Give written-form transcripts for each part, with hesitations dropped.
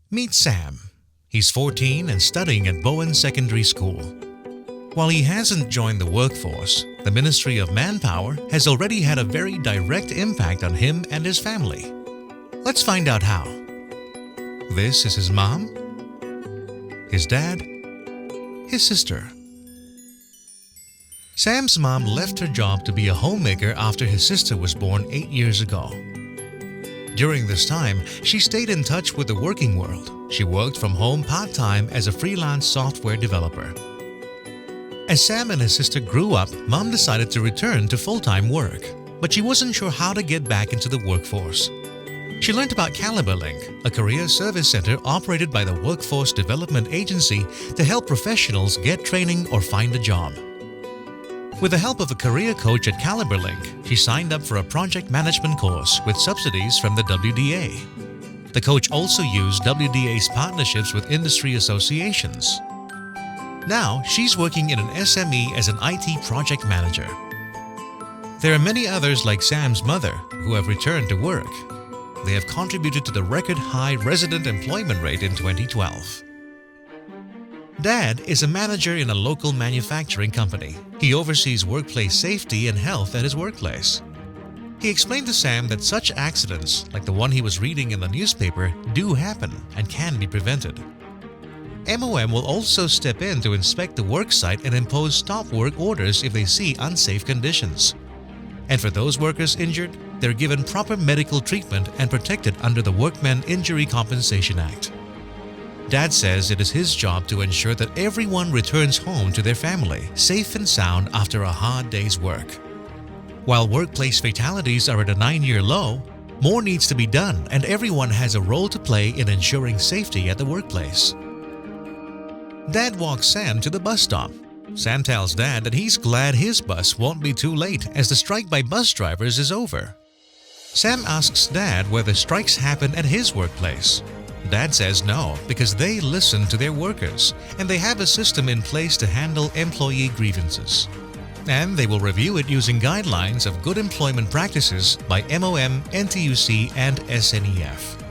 Meet Sam. He's 14 and studying at Bowen Secondary School. While he hasn't joined the workforce, the Ministry of Manpower has already had a very direct impact on him and his family. Let's find out how. This is his mom, his dad, his sister. Sam's mom left her job to be a homemaker after his sister was born 8 years ago. During this time, she stayed in touch with the working world. She worked from home part-time as a freelance software developer. As Sam and his sister grew up, Mom decided to return to full-time work, but she wasn't sure how to get back into the workforce. She learned about CaliberLink, a career service center operated by the Workforce Development Agency to help professionals get training or find a job. With the help of a career coach at CaliberLink, she signed up for a project management course with subsidies from the WDA. The coach also used WDA's partnerships with industry associations. Now, she's working in an SME as an IT project manager. There are many others like Sam's mother who have returned to work. They have contributed to the record-high resident employment rate in 2012. Dad is a manager in a local manufacturing company. He oversees workplace safety and health at his workplace. He explained to Sam that such accidents, like the one he was reading in the newspaper, do happen and can be prevented. MOM will also step in to inspect the work site and impose stop work orders if they see unsafe conditions. And for those workers injured, they're given proper medical treatment and protected under the Workmen Injury Compensation Act. Dad says it is his job to ensure that everyone returns home to their family, safe and sound after a hard day's work. While workplace fatalities are at a 9-year low, more needs to be done and everyone has a role to play in ensuring safety at the workplace. Dad walks Sam to the bus stop. Sam tells Dad that he's glad his bus won't be too late as the strike by bus drivers is over. Sam asks Dad whether strikes happen at his workplace. Dad says no, because they listen to their workers and they have a system in place to handle employee grievances. And they will review it using guidelines of good employment practices by MOM, NTUC, and SNEF.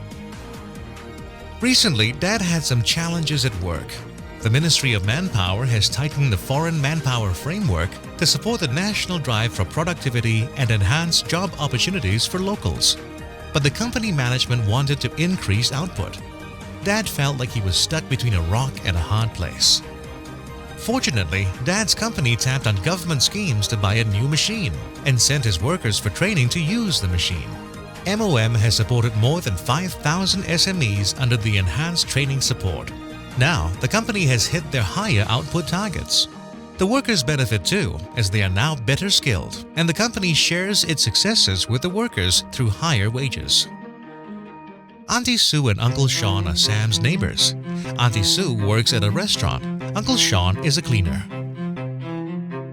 Recently, Dad had some challenges at work. The Ministry of Manpower has tightened the foreign manpower framework to support the national drive for productivity and enhance job opportunities for locals. But the company management wanted to increase output. Dad felt like he was stuck between a rock and a hard place. Fortunately, Dad's company tapped on government schemes to buy a new machine and sent his workers for training to use the machine. MOM has supported more than 5,000 SMEs under the enhanced training support. Now, the company has hit their higher output targets. The workers benefit too, as they are now better skilled, and the company shares its successes with the workers through higher wages. Auntie Sue and Uncle Sean are Sam's neighbors. Auntie Sue works at a restaurant. Uncle Sean is a cleaner.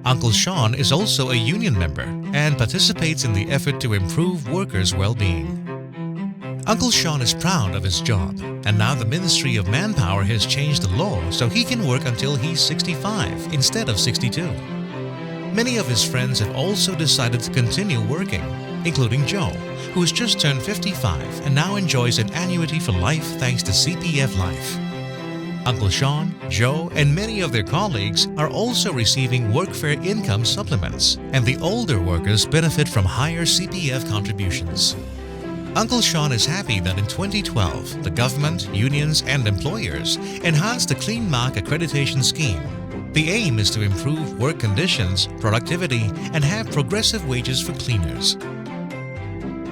Uncle Sean is also a union member and participates in the effort to improve workers' well-being. Uncle Sean is proud of his job, and now the Ministry of Manpower has changed the law so he can work until he's 65 instead of 62. Many of his friends have also decided to continue working, including Joe, who has just turned 55 and now enjoys an annuity for life thanks to CPF Life. Uncle Sean, Joe, and many of their colleagues are also receiving workfare income supplements, and the older workers benefit from higher CPF contributions. Uncle Sean is happy that in 2012, the government, unions, and employers enhanced the Clean Mark accreditation scheme. The aim is to improve work conditions, productivity, and have progressive wages for cleaners.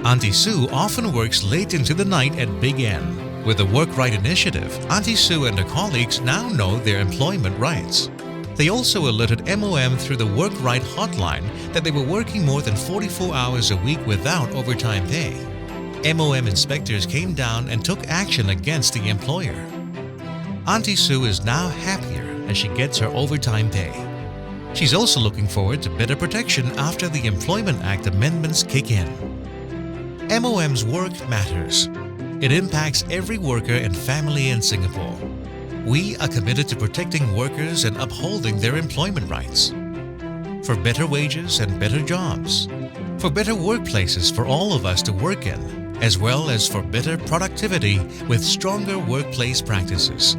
Auntie Sue often works late into the night at Big N. With the Work Right initiative, Auntie Sue and her colleagues now know their employment rights. They also alerted MOM through the Work Right hotline that they were working more than 44 hours a week without overtime pay. MOM inspectors came down and took action against the employer. Auntie Sue is now happier as she gets her overtime pay. She's also looking forward to better protection after the Employment Act amendments kick in. MOM's work matters. It impacts every worker and family in Singapore. We are committed to protecting workers and upholding their employment rights. For better wages and better jobs. For better workplaces for all of us to work in. as well as for better productivity with stronger workplace practices.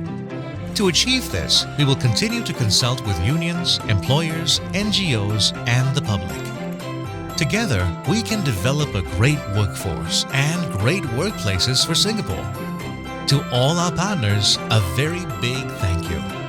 To achieve this, we will continue to consult with unions, employers, NGOs, and the public. Together, we can develop a great workforce and great workplaces for Singapore. To all our partners, a very big thank you.